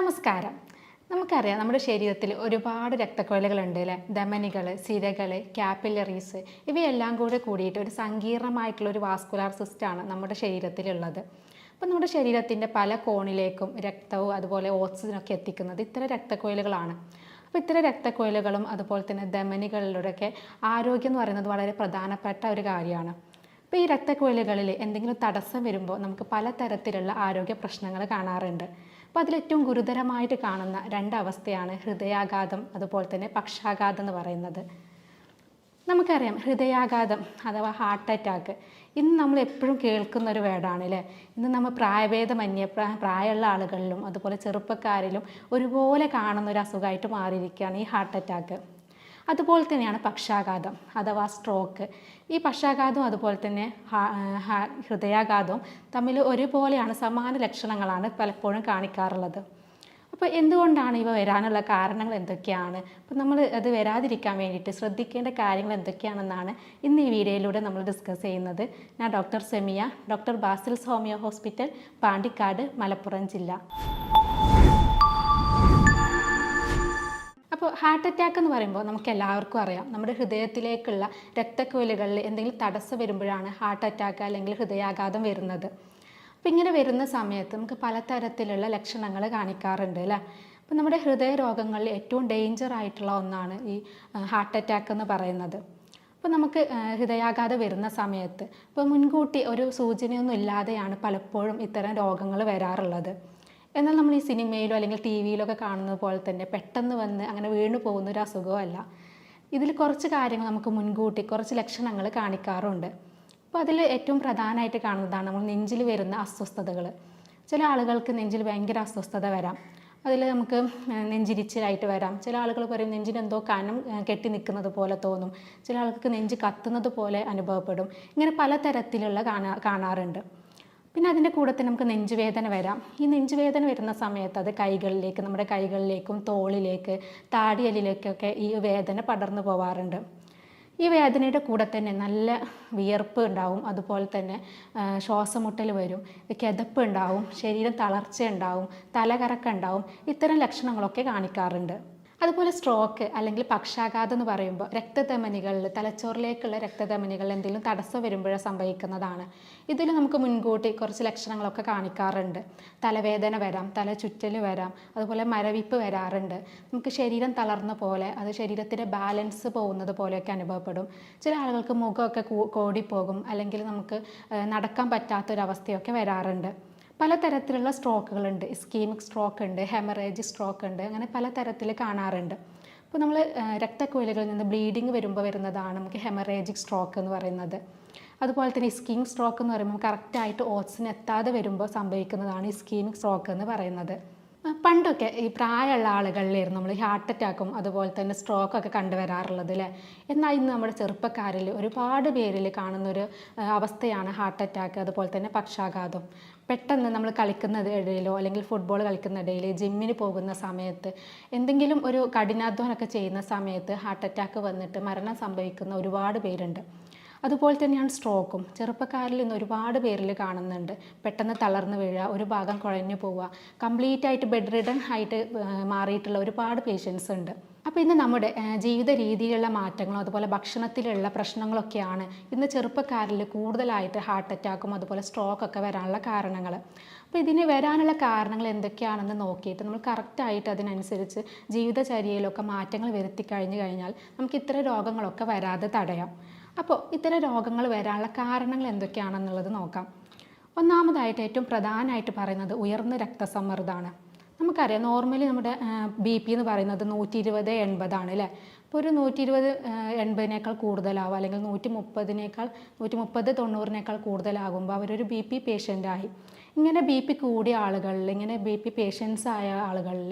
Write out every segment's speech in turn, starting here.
നമസ്കാരം. നമുക്കറിയാം നമ്മുടെ ശരീരത്തിൽ ഒരുപാട് രക്തക്കുഴലുകളുണ്ട് അല്ലേ? ധമനികൾ, സിരകൾ, ക്യാപ്പിലറീസ് ഇവയെല്ലാം കൂടെ കൂടിയിട്ട് ഒരു സങ്കീർണമായിട്ടുള്ള ഒരു വാസ്കുലാർ സിസ്റ്റമാണ് നമ്മുടെ ശരീരത്തിലുള്ളത്. അപ്പോൾ നമ്മുടെ ശരീരത്തിൻ്റെ പല കോണിലേക്കും രക്തവും അതുപോലെ ഓക്സിജനൊക്കെ എത്തിക്കുന്നത് ഇത്തരം രക്തക്കുഴലുകളാണ്. അപ്പോൾ ഇത്തരം രക്തക്കുഴലുകളും അതുപോലെ തന്നെ ധമനികളിലൂടെയൊക്കെ ആരോഗ്യം എന്ന് പറയുന്നത് വളരെ പ്രധാനപ്പെട്ട ഒരു കാര്യമാണ്. അപ്പോൾ ഈ രക്തക്കുഴലുകളിൽ എന്തെങ്കിലും തടസ്സം വരുമ്പോൾ നമുക്ക് പലതരത്തിലുള്ള ആരോഗ്യ പ്രശ്നങ്ങൾ കാണാറുണ്ട്. അപ്പോൾ അതിലേറ്റവും ഗുരുതരമായിട്ട് കാണുന്ന രണ്ടവസ്ഥയാണ് ഹൃദയാഘാതം അതുപോലെ തന്നെ പക്ഷാഘാതം എന്ന് പറയുന്നത്. നമുക്കറിയാം ഹൃദയാഘാതം അഥവാ ഹാർട്ട് അറ്റാക്ക് ഇന്ന് നമ്മൾ എപ്പോഴും കേൾക്കുന്ന ഒരു വേർഡാണ് അല്ലേ? ഇന്ന് നമ്മൾ പ്രായഭേദമന്യേ പ്രായമുള്ള ആളുകളിലും അതുപോലെ ചെറുപ്പക്കാരിലും ഒരുപോലെ കാണുന്ന ഒരു അസുഖമായിട്ട് മാറിയിരിക്കുകയാണ് ഈ ഹാർട്ട് അറ്റാക്ക്. അതുപോലെ തന്നെയാണ് പക്ഷാഘാതം അഥവാ സ്ട്രോക്ക്. ഈ പക്ഷാഘാതവും അതുപോലെ തന്നെ ഹൃദയാഘാതവും തമ്മിൽ ഒരുപോലെയാണ്, സമാന ലക്ഷണങ്ങളാണ് പലപ്പോഴും കാണിക്കാറുള്ളത്. അപ്പോൾ എന്തുകൊണ്ടാണ് ഇവ വരാനുള്ള കാരണങ്ങൾ എന്തൊക്കെയാണ്, അപ്പോൾ നമ്മൾ അത് വരാതിരിക്കാൻ വേണ്ടിയിട്ട് ശ്രദ്ധിക്കേണ്ട കാര്യങ്ങൾ എന്തൊക്കെയാണെന്നാണ് ഇന്ന് ഈ വീഡിയോയിലൂടെ നമ്മൾ ഡിസ്കസ് ചെയ്യുന്നത്. ഞാൻ doctor Semiya, doctor Basil's homeo hospital, Pandikkad, Malappuram ജില്ല. അപ്പോൾ ഹാർട്ട് അറ്റാക്ക് എന്ന് പറയുമ്പോൾ നമുക്ക് എല്ലാവർക്കും അറിയാം, നമ്മുടെ ഹൃദയത്തിലേക്കുള്ള രക്തക്കുഴലുകളിൽ എന്തെങ്കിലും തടസ്സം വരുമ്പോഴാണ് ഹാർട്ട് അറ്റാക്ക് അല്ലെങ്കിൽ ഹൃദയാഘാതം വരുന്നത്. അപ്പോൾ ഇങ്ങനെ വരുന്ന സമയത്ത് നമുക്ക് പലതരത്തിലുള്ള ലക്ഷണങ്ങൾ കാണിക്കാറുണ്ട് അല്ലേ? അപ്പോൾ നമ്മുടെ ഹൃദയ രോഗങ്ങളിൽ ഏറ്റവും ഡേഞ്ചർ ആയിട്ടുള്ള ഒന്നാണ് ഈ ഹാർട്ട് അറ്റാക്ക് എന്ന് പറയുന്നത്. അപ്പോൾ നമുക്ക് ഹൃദയാഘാതം വരുന്ന സമയത്ത് ഇപ്പോൾ മുൻകൂട്ടി ഒരു സൂചനയൊന്നും ഇല്ലാതെയാണ് പലപ്പോഴും ഇത്തരം രോഗങ്ങൾ വരാറുള്ളത്. എന്നാൽ നമ്മൾ ഈ സിനിമയിലോ അല്ലെങ്കിൽ ടി വിയിലൊക്കെ കാണുന്നത് പോലെ തന്നെ പെട്ടെന്ന് വന്ന് അങ്ങനെ വീണു പോകുന്ന ഒരു അസുഖമല്ല. ഇതിൽ കുറച്ച് കാര്യങ്ങൾ നമുക്ക് മുൻകൂട്ടി കുറച്ച് ലക്ഷണങ്ങൾ കാണിക്കാറുണ്ട്. അപ്പോൾ അതിൽ ഏറ്റവും പ്രധാനമായിട്ട് കാണുന്നതാണ് നമ്മൾ നെഞ്ചിൽ വരുന്ന അസ്വസ്ഥതകൾ. ചില ആളുകൾക്ക് നെഞ്ചിൽ ഭയങ്കര അസ്വസ്ഥത വരാം. അതിൽ നമുക്ക് നെഞ്ചിരിച്ചിലായിട്ട് വരാം. ചില ആളുകൾ പറയും നെഞ്ചിനെന്തോ കനം കെട്ടി നിൽക്കുന്നത് പോലെ തോന്നും. ചില ആൾക്ക് നെഞ്ച് കത്തുന്നത് പോലെ അനുഭവപ്പെടും. ഇങ്ങനെ പലതരത്തിലുള്ള കാണാറുണ്ട്. പിന്നെ അതിൻ്റെ കൂടെ തന്നെ നമുക്ക് നെഞ്ചുവേദന വരാം. ഈ നെഞ്ചുവേദന വരുന്ന സമയത്ത് അത് കൈകളിലേക്ക്, നമ്മുടെ കൈകളിലേക്കും തോളിലേക്ക്, താടിയലിലേക്കൊക്കെ ഈ വേദന പടർന്നു പോവാറുണ്ട്. ഈ വേദനയുടെ കൂടെ തന്നെ നല്ല വിയർപ്പ് ഉണ്ടാവും, അതുപോലെ തന്നെ ശ്വാസമുട്ടൽ വരും, കിതപ്പ് ഉണ്ടാവും, ശരീരം തളർച്ച ഉണ്ടാവും, തലകറക്കം ഉണ്ടാവും. ഇത്തരം ലക്ഷണങ്ങളൊക്കെ കാണിക്കാറുണ്ട്. അതുപോലെ സ്ട്രോക്ക് അല്ലെങ്കിൽ പക്ഷാഘാതം എന്ന് പറയുമ്പോൾ രക്തധമനികളിൽ, തലച്ചോറിലേക്കുള്ള രക്തധമനികളിൽ എന്തെങ്കിലും തടസ്സം വരുമ്പോഴേ സംഭവിക്കുന്നതാണ്. ഇതിൽ നമുക്ക് മുൻകൂട്ടി കുറച്ച് ലക്ഷണങ്ങളൊക്കെ കാണിക്കാറുണ്ട്. തലവേദന വരാം, തല ചുറ്റൽ വരാം, അതുപോലെ മരവിപ്പ് വരാറുണ്ട്. നമുക്ക് ശരീരം തളർന്ന പോലെ, അത് ശരീരത്തിൻ്റെ ബാലൻസ് പോകുന്നത് പോലെയൊക്കെ അനുഭവപ്പെടും. ചില ആളുകൾക്ക് മുഖമൊക്കെ കോടിപ്പോകും, അല്ലെങ്കിൽ നമുക്ക് നടക്കാൻ പറ്റാത്തൊരവസ്ഥയൊക്കെ വരാറുണ്ട്. പലതരത്തിലുള്ള സ്ട്രോക്കുകളുണ്ട്. ഇസ്കീമിക് സ്ട്രോക്ക് ഉണ്ട്, ഹെമറേജിക് സ്ട്രോക്ക് ഉണ്ട്, അങ്ങനെ പലതരത്തിൽ കാണാറുണ്ട്. അപ്പോൾ നമ്മൾ രക്തക്കുഴലുകളിൽ നിന്ന് ബ്ലീഡിങ് വരുമ്പോൾ വരുന്നതാണ് നമുക്ക് ഹെമറേജിക് സ്ട്രോക്ക് എന്ന് പറയുന്നത്. അതുപോലെ തന്നെ ഇസ്കീമിക് സ്ട്രോക്ക് എന്ന് പറയുമ്പോൾ കറക്റ്റായിട്ട് ഓക്സിജൻ എത്താതെ വരുമ്പോൾ സംഭവിക്കുന്നതാണ് ഇസ്കീമിക് സ്ട്രോക്ക് എന്ന് പറയുന്നത്. പണ്ടൊക്കെ ഈ പ്രായമുള്ള ആളുകളിലായിരുന്നു നമ്മൾ ഹാർട്ട് അറ്റാക്കും അതുപോലെ തന്നെ സ്ട്രോക്കൊക്കെ കണ്ടുവരാറുള്ളത് അല്ലേ? എന്നാൽ ഇന്ന് നമ്മുടെ ചെറുപ്പക്കാരിൽ ഒരുപാട് പേരിൽ കാണുന്നൊരു അവസ്ഥയാണ് ഹാർട്ട് അറ്റാക്ക്, അതുപോലെ തന്നെ പക്ഷാഘാതം. പെട്ടെന്ന് നമ്മൾ കളിക്കുന്ന ഇടയിലോ അല്ലെങ്കിൽ ഫുട്ബോൾ കളിക്കുന്ന ഇടയിൽ, ജിമ്മിന് പോകുന്ന സമയത്ത്, എന്തെങ്കിലും ഒരു കഠിനാധ്വാനമൊക്കെ ചെയ്യുന്ന സമയത്ത് ഹാർട്ട് അറ്റാക്ക് വന്നിട്ട് മരണം സംഭവിക്കുന്ന ഒരുപാട് പേരുണ്ട്. അതുപോലെ തന്നെയാണ് സ്ട്രോക്കും. ചെറുപ്പക്കാരിൽ ഇന്ന് ഒരുപാട് പേരിൽ കാണുന്നുണ്ട്. പെട്ടെന്ന് തളർന്നു വീഴുക, ഒരു ഭാഗം കുഴഞ്ഞു പോവുക, കംപ്ലീറ്റ് ആയിട്ട് ബെഡ് റിഡൻ ആയിട്ട് മാറിയിട്ടുള്ള ഒരുപാട് പേഷ്യൻസ് ഉണ്ട്. അപ്പോൾ ഇന്ന് നമ്മുടെ ജീവിത രീതിയിലുള്ള മാറ്റങ്ങളും അതുപോലെ ഭക്ഷണത്തിലുള്ള പ്രശ്നങ്ങളൊക്കെയാണ് ഇന്ന് ചെറുപ്പക്കാരിൽ കൂടുതലായിട്ട് ഹാർട്ട് അറ്റാക്കും അതുപോലെ സ്ട്രോക്കൊക്കെ വരാനുള്ള കാരണങ്ങൾ. അപ്പോൾ ഇതിന് വരാനുള്ള കാരണങ്ങൾ എന്തൊക്കെയാണെന്ന് നോക്കിയിട്ട് നമ്മൾ കറക്റ്റായിട്ട് അതിനനുസരിച്ച് ജീവിതചര്യയിലൊക്കെ മാറ്റങ്ങൾ വരുത്തി കഴിഞ്ഞാൽ നമുക്ക് ഇത്തരം രോഗങ്ങളൊക്കെ വരാതെ തടയാം. അപ്പോൾ ഇത്തരം രോഗങ്ങൾ വരാനുള്ള കാരണങ്ങൾ എന്തൊക്കെയാണെന്നുള്ളത് നോക്കാം. ഒന്നാമതായിട്ട് ഏറ്റവും പ്രധാനമായിട്ട് പറയുന്നത് ഉയർന്ന രക്തസമ്മർദ്ദമാണ്. നമുക്കറിയാം നോർമലി നമ്മുടെ BP എന്ന് പറയുന്നത് 120/80 അല്ലേ? ഇപ്പോൾ ഒരു 120/80 കൂടുതലാവും, അല്ലെങ്കിൽ 130/90 കൂടുതലാകുമ്പോൾ അവരൊരു BP പേഷ്യൻ്റായി. ഇങ്ങനെ BP കൂടിയ ആളുകളിൽ, ഇങ്ങനെ BP പേഷ്യൻസ് ആയ ആളുകളിൽ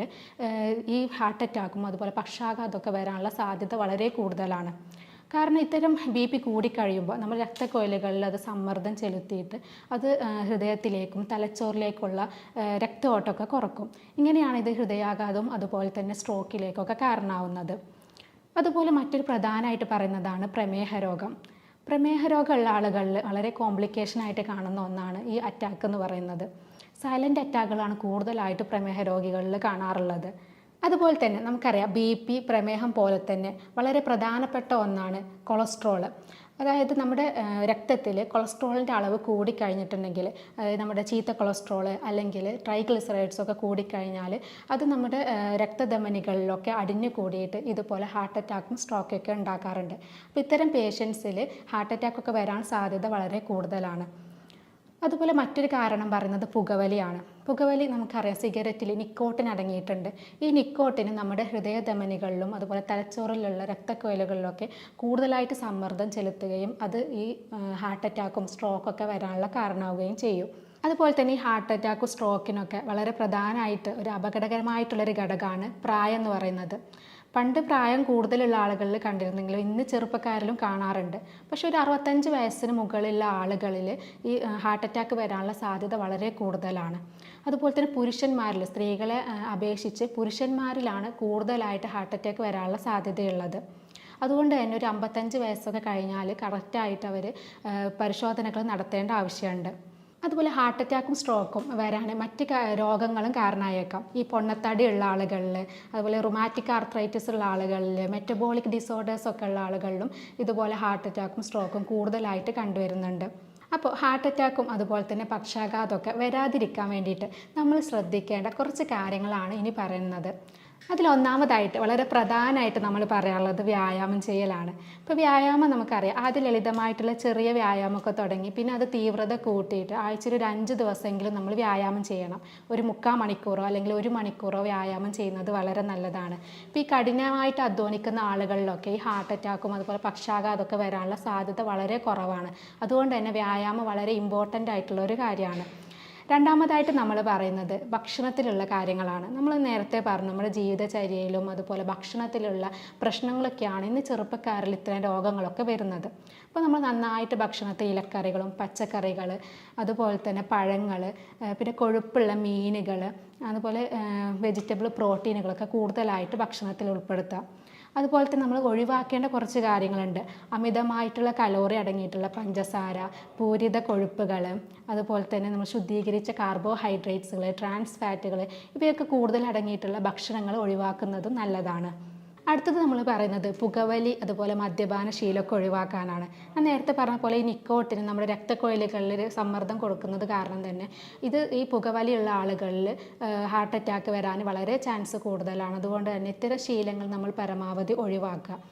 ഈ ഹാർട്ട് അറ്റാക്കും അതുപോലെ പക്ഷാഘാതമൊക്കെ വരാനുള്ള സാധ്യത വളരെ കൂടുതലാണ്. കാരണം ഇത്തരം BP കൂടിക്കഴിയുമ്പോൾ നമ്മൾ രക്തക്കുഴലുകളിൽ അത് സമ്മർദ്ദം ചെലുത്തിയിട്ട് അത് ഹൃദയത്തിലേക്കും തലച്ചോറിലേക്കുള്ള രക്തയോട്ടമൊക്കെ കുറക്കും. ഇങ്ങനെയാണ് ഇത് ഹൃദയാഘാതവും അതുപോലെ തന്നെ സ്ട്രോക്കിലേക്കൊക്കെ കാരണമാവുന്നത്. അതുപോലെ മറ്റൊരു പ്രധാനമായിട്ട് പറയുന്നതാണ് പ്രമേഹ രോഗം. പ്രമേഹ രോഗമുള്ള ആളുകളിൽ വളരെ കോംപ്ലിക്കേഷനായിട്ട് കാണുന്ന ഒന്നാണ് ഈ അറ്റാക്ക് എന്ന് പറയുന്നത്. സൈലൻ്റ് അറ്റാക്കുകളാണ് കൂടുതലായിട്ട് പ്രമേഹ രോഗികളിൽ കാണാറുള്ളത്. അതുപോലെ തന്നെ നമുക്കറിയാം BP, പ്രമേഹം പോലെ തന്നെ വളരെ പ്രധാനപ്പെട്ട ഒന്നാണ് കൊളസ്ട്രോൾ. അതായത് നമ്മുടെ രക്തത്തിൽ കൊളസ്ട്രോളിൻ്റെ അളവ് കൂടിക്കഴിഞ്ഞിട്ടുണ്ടെങ്കിൽ, നമ്മുടെ ചീത്ത കൊളസ്ട്രോൾ അല്ലെങ്കിൽ ട്രൈഗ്ലിസറൈഡ്സ് ഒക്കെ കൂടിക്കഴിഞ്ഞാൽ അത് നമ്മുടെ രക്തധമനികളിലൊക്കെ അടിഞ്ഞു കൂടിയിട്ട് ഇതുപോലെ ഹാർട്ട് അറ്റാക്കും സ്ട്രോക്കൊക്കെ ഉണ്ടാക്കാറുണ്ട്. അപ്പോൾ ഇത്തരം പേഷ്യൻസിൽ ഹാർട്ട് അറ്റാക്കൊക്കെ വരാൻ സാധ്യത വളരെ കൂടുതലാണ്. അതുപോലെ മറ്റൊരു കാരണം പറയുന്നത് പുകവലിയാണ്. പുകവലി നമുക്കറിയാം, സിഗരറ്റിൽ നിക്കോട്ടിൻ അടങ്ങിയിട്ടുണ്ട്. ഈ നിക്കോട്ടിന് നമ്മുടെ ഹൃദയധമനികളിലും അതുപോലെ തലച്ചോറിലുള്ള രക്തക്കുഴലുകളിലൊക്കെ കൂടുതലായിട്ട് സമ്മർദ്ദം ചെലുത്തുകയും അത് ഈ ഹാർട്ട് അറ്റാക്കും സ്ട്രോക്കൊക്കെ വരാനുള്ള കാരണമാവുകയും ചെയ്യും. അതുപോലെ തന്നെ ഈ ഹാർട്ട് അറ്റാക്കും സ്ട്രോക്കിനൊക്കെ വളരെ പ്രധാനമായിട്ട് ഒരു അപകടകരമായിട്ടുള്ളൊരു ഘടകമാണ് പ്രായം എന്ന് പറയുന്നത്. പണ്ട് പ്രായം കൂടുതലുള്ള ആളുകളിൽ കണ്ടിരുന്നെങ്കിലും ഇന്ന് ചെറുപ്പക്കാരിലും കാണാറുണ്ട്. പക്ഷേ ഒരു 65 വയസ്സിന് മുകളിലുള്ള ആളുകളിൽ ഈ ഹാർട്ട് അറ്റാക്ക് വരാനുള്ള സാധ്യത വളരെ കൂടുതലാണ്. അതുപോലെ തന്നെ പുരുഷന്മാരിൽ, സ്ത്രീകളെ അപേക്ഷിച്ച് പുരുഷന്മാരിലാണ് കൂടുതലായിട്ട് ഹാർട്ട് അറ്റാക്ക് വരാനുള്ള സാധ്യതയുള്ളത്. അതുകൊണ്ട് തന്നെ ഒരു 55 വയസ്സൊക്കെ കഴിഞ്ഞാൽ കറക്റ്റായിട്ട് അവർ പരിശോധനകൾ നടത്തേണ്ട ആവശ്യമുണ്ട്. അതുപോലെ ഹാർട്ട് അറ്റാക്കും സ്ട്രോക്കും വരാൻ മറ്റ് രോഗങ്ങളും കാരണമായേക്കാം. ഈ പൊണ്ണത്തടി ഉള്ള ആളുകളിൽ, അതുപോലെ റുമാറ്റിക് ആർത്രൈറ്റിസ് ഉള്ള ആളുകളിൽ, മെറ്റബോളിക് ഡിസോർഡേഴ്സ് ഒക്കെ ഉള്ള ആളുകളിലും ഇതുപോലെ ഹാർട്ട് അറ്റാക്കും സ്ട്രോക്കും കൂടുതലായിട്ട് കണ്ടുവരുന്നുണ്ട്. അപ്പോൾ ഹാർട്ട് അറ്റാക്കും അതുപോലെ തന്നെ പക്ഷാഘാതമൊക്കെ വരാതിരിക്കാൻ വേണ്ടിയിട്ട് നമ്മൾ ശ്രദ്ധിക്കേണ്ട കുറച്ച് കാര്യങ്ങളാണ് ഇനി പറയുന്നത്. അതിലൊന്നാമതായിട്ട് വളരെ പ്രധാനമായിട്ട് നമ്മൾ പറയാനുള്ളത് വ്യായാമം ചെയ്യലാണ്. ഇപ്പോൾ വ്യായാമം നമുക്കറിയാം, ആദ്യം ലളിതമായിട്ടുള്ള ചെറിയ വ്യായാമമൊക്കെ തുടങ്ങി പിന്നെ അത് തീവ്രത കൂട്ടിയിട്ട് ആഴ്ചയിൽ ഒരു 5 ദിവസമെങ്കിലും നമ്മൾ വ്യായാമം ചെയ്യണം. ഒരു 3/4 മണിക്കൂറോ അല്ലെങ്കിൽ 1 മണിക്കൂറോ വ്യായാമം ചെയ്യുന്നത് വളരെ നല്ലതാണ്. ഇപ്പോൾ ഈ കഠിനമായിട്ട് അധ്വാനിക്കുന്ന ആളുകളിലൊക്കെ ഈ ഹാർട്ട് അറ്റാക്കും അതുപോലെ പക്ഷാഘാതമൊക്കെ വരാനുള്ള സാധ്യത വളരെ കുറവാണ്. അതുകൊണ്ട് തന്നെ വ്യായാമം വളരെ ഇമ്പോർട്ടൻ്റ് ആയിട്ടുള്ള ഒരു കാര്യമാണ്. രണ്ടാമതായിട്ട് നമ്മൾ പറയുന്നത് ഭക്ഷണത്തിലുള്ള കാര്യങ്ങളാണ്. നമ്മൾ നേരത്തെ പറഞ്ഞു, നമ്മുടെ ജീവിതചര്യയിലും അതുപോലെ ഭക്ഷണത്തിലുള്ള പ്രശ്നങ്ങളൊക്കെയാണ് ഇന്ന് ചെറുപ്പക്കാരിൽ ഇത്തരം രോഗങ്ങളൊക്കെ വരുന്നത്. അപ്പോൾ നമ്മൾ നന്നായിട്ട് ഭക്ഷണത്തിൽ ഇലക്കറികളും പച്ചക്കറികൾ, അതുപോലെ തന്നെ പഴങ്ങൾ, പിന്നെ കൊഴുപ്പുള്ള മീനുകൾ, അതുപോലെ വെജിറ്റബിൾ പ്രോട്ടീനുകളൊക്കെ കൂടുതലായിട്ട് ഭക്ഷണത്തിൽ ഉൾപ്പെടുത്താം. അതുപോലെ തന്നെ നമ്മൾ ഒഴിവാക്കേണ്ട കുറച്ച് കാര്യങ്ങളുണ്ട്. അമിതമായിട്ടുള്ള കലോറി അടങ്ങിയിട്ടുള്ള പഞ്ചസാര, പൂരിത കൊഴുപ്പുകൾ, അതുപോലെ തന്നെ നമ്മൾ ശുദ്ധീകരിച്ച കാർബോഹൈഡ്രേറ്റ്സുകൾ, ട്രാൻസ് ഫാറ്റുകൾ, ഇവയൊക്കെ കൂടുതൽ അടങ്ങിയിട്ടുള്ള ഭക്ഷണങ്ങൾ ഒഴിവാക്കുന്നതും നല്ലതാണ്. അടുത്തത് നമ്മൾ പറയുന്നത് പുകവലി അതുപോലെ മദ്യപാന ശീലമൊക്കെ ഒഴിവാക്കാനാണ്. ഞാൻ നേരത്തെ പറഞ്ഞ പോലെ ഈ നിക്കോട്ടിന് നമ്മുടെ രക്തക്കുഴലുകളിൽ സമ്മർദ്ദം കൊടുക്കുന്നത് കാരണം തന്നെ ഈ പുകവലിയുള്ള ആളുകളിൽ ഹാർട്ട് അറ്റാക്ക് വരാൻ വളരെ ചാൻസ് കൂടുതലാണ്. അതുകൊണ്ട് തന്നെ ഇത്തരം ശീലങ്ങൾ നമ്മൾ പരമാവധി ഒഴിവാക്കുക.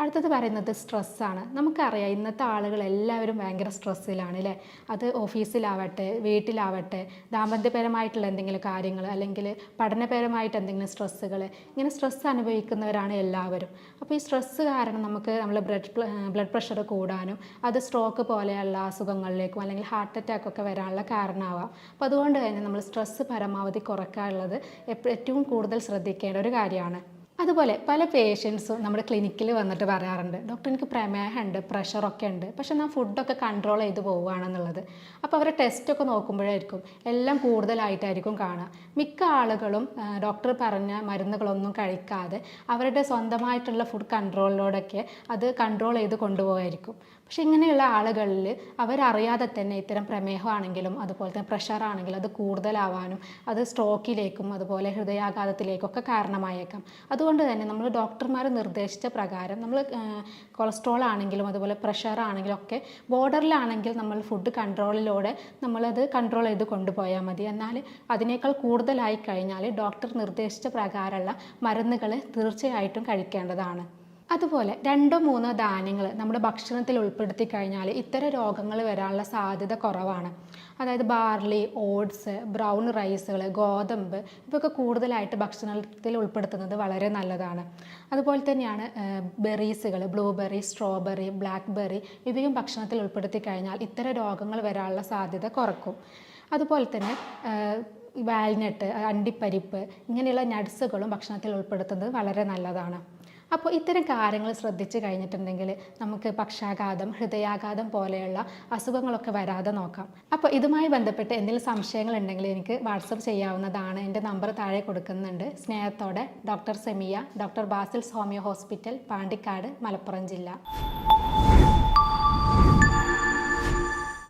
അടുത്തത് പറയുന്നത് സ്ട്രെസ്സാണ്. നമുക്കറിയാം ഇന്നത്തെ ആളുകൾ എല്ലാവരും ഭയങ്കര സ്ട്രെസ്സിലാണ് അല്ലേ. അത് ഓഫീസിലാവട്ടെ, വീട്ടിലാവട്ടെ, ദാമ്പത്യപരമായിട്ടുള്ള എന്തെങ്കിലും കാര്യങ്ങൾ അല്ലെങ്കിൽ പഠനപരമായിട്ട് എന്തെങ്കിലും സ്ട്രെസ്സുകൾ, ഇങ്ങനെ സ്ട്രെസ്സ് അനുഭവിക്കുന്നവരാണ് എല്ലാവരും. അപ്പോൾ ഈ സ്ട്രെസ്സ് കാരണം നമ്മൾ ബ്ലഡ് പ്രഷർ കൂടാനും അത് സ്ട്രോക്ക് പോലെയുള്ള അസുഖങ്ങളിലേക്കും അല്ലെങ്കിൽ ഹാർട്ട് അറ്റാക്കൊക്കെ വരാനുള്ള കാരണമാവാം. അപ്പോൾ അതുകൊണ്ട് തന്നെ നമ്മൾ സ്ട്രെസ്സ് പരമാവധി കുറയ്ക്കാനുള്ളത് ഏറ്റവും കൂടുതൽ ശ്രദ്ധിക്കേണ്ട ഒരു കാര്യമാണ്. അതുപോലെ പല പേഷ്യൻസും നമ്മുടെ ക്ലിനിക്കിൽ വന്നിട്ട് പറയാറുണ്ട്, ഡോക്ടർ എനിക്ക് പ്രമേഹമുണ്ട്, പ്രഷറൊക്കെ ഉണ്ട്, പക്ഷെ ഞാൻ ഫുഡൊക്കെ കൺട്രോൾ ചെയ്ത് പോവുകയാണെന്നുള്ളത്. അപ്പോൾ അവരെ ടെസ്റ്റൊക്കെ നോക്കുമ്പോഴായിരിക്കും എല്ലാം കൂടുതലായിട്ടായിരിക്കും കാണുക. മിക്ക ആളുകളും ഡോക്ടർ പറഞ്ഞ മരുന്നുകളൊന്നും കഴിക്കാതെ അവരുടെ സ്വന്തമായിട്ടുള്ള ഫുഡ് കൺട്രോളിലൂടെയൊക്കെ അത് കൺട്രോൾ ചെയ്ത് കൊണ്ടുപോകായിരിക്കും. പക്ഷെ ഇങ്ങനെയുള്ള ആളുകളിൽ അവരറിയാതെ തന്നെ ഇത്തരം പ്രമേഹമാണെങ്കിലും അതുപോലെ തന്നെ പ്രഷറാണെങ്കിലും അത് കൂടുതലാവാനും അത് സ്ട്രോക്കിലേക്കും അതുപോലെ ഹൃദയാഘാതത്തിലേക്കൊക്കെ കാരണമായേക്കാം. അതുകൊണ്ട് തന്നെ നമ്മൾ ഡോക്ടർമാർ നിർദ്ദേശിച്ച പ്രകാരം നമ്മൾ കൊളസ്ട്രോൾ ആണെങ്കിലും അതുപോലെ പ്രഷർ ആണെങ്കിലും ഒക്കെ ബോർഡറിലാണെങ്കിൽ നമ്മൾ ഫുഡ് കൺട്രോളിലൂടെ നമ്മളത് കൺട്രോൾ ചെയ്ത് കൊണ്ടുപോയാൽ മതി. എന്നാൽ അതിനേക്കാൾ കൂടുതലായി കഴിഞ്ഞാൽ ഡോക്ടർ നിർദ്ദേശിച്ച പ്രകാരമുള്ള മരുന്നുകൾ തീർച്ചയായിട്ടും കഴിക്കേണ്ടതാണ്. അതുപോലെ 2-3 ധാന്യങ്ങൾ നമ്മുടെ ഭക്ഷണത്തിൽ ഉൾപ്പെടുത്തി കഴിഞ്ഞാൽ ഇത്തരം രോഗങ്ങൾ വരാനുള്ള സാധ്യത കുറവാണ്. അതായത് ബാർലി, ഓട്സ്, ബ്രൗൺ റൈസുകൾ, ഗോതമ്പ് ഇവയൊക്കെ കൂടുതലായിട്ട് ഭക്ഷണത്തിൽ ഉൾപ്പെടുത്തുന്നത് വളരെ നല്ലതാണ്. അതുപോലെ തന്നെയാണ് ബെറീസുകൾ, ബ്ലൂബെറി, സ്ട്രോബെറി, ബ്ലാക്ക്ബെറി ഇവയും ഭക്ഷണത്തിൽ ഉൾപ്പെടുത്തി കഴിഞ്ഞാൽ ഇത്തരം രോഗങ്ങൾ വരാനുള്ള സാധ്യത കുറക്കും. അതുപോലെ തന്നെ വാൽനട്ട്, അണ്ടിപ്പരിപ്പ് ഇങ്ങനെയുള്ള നട്ട്സുകളും ഭക്ഷണത്തിൽ ഉൾപ്പെടുത്തുന്നത് വളരെ നല്ലതാണ്. അപ്പോൾ ഇത്തരം കാര്യങ്ങൾ ശ്രദ്ധിച്ച് കഴിഞ്ഞിട്ടുണ്ടെങ്കിൽ നമുക്ക് പക്ഷാഘാതം, ഹൃദയാഘാതം പോലെയുള്ള അസുഖങ്ങളൊക്കെ വരാതെ നോക്കാം. അപ്പോൾ ഇതുമായി ബന്ധപ്പെട്ട് എന്തെങ്കിലും സംശയങ്ങൾ ഉണ്ടെങ്കിൽ എനിക്ക് വാട്സപ്പ് ചെയ്യാവുന്നതാണ്. എൻ്റെ നമ്പർ താഴെ കൊടുക്കുന്നുണ്ട്. സ്നേഹത്തോടെ doctor Semiya, doctor Basil's homeo hospital, Pandikkad, Malappuram ജില്ല.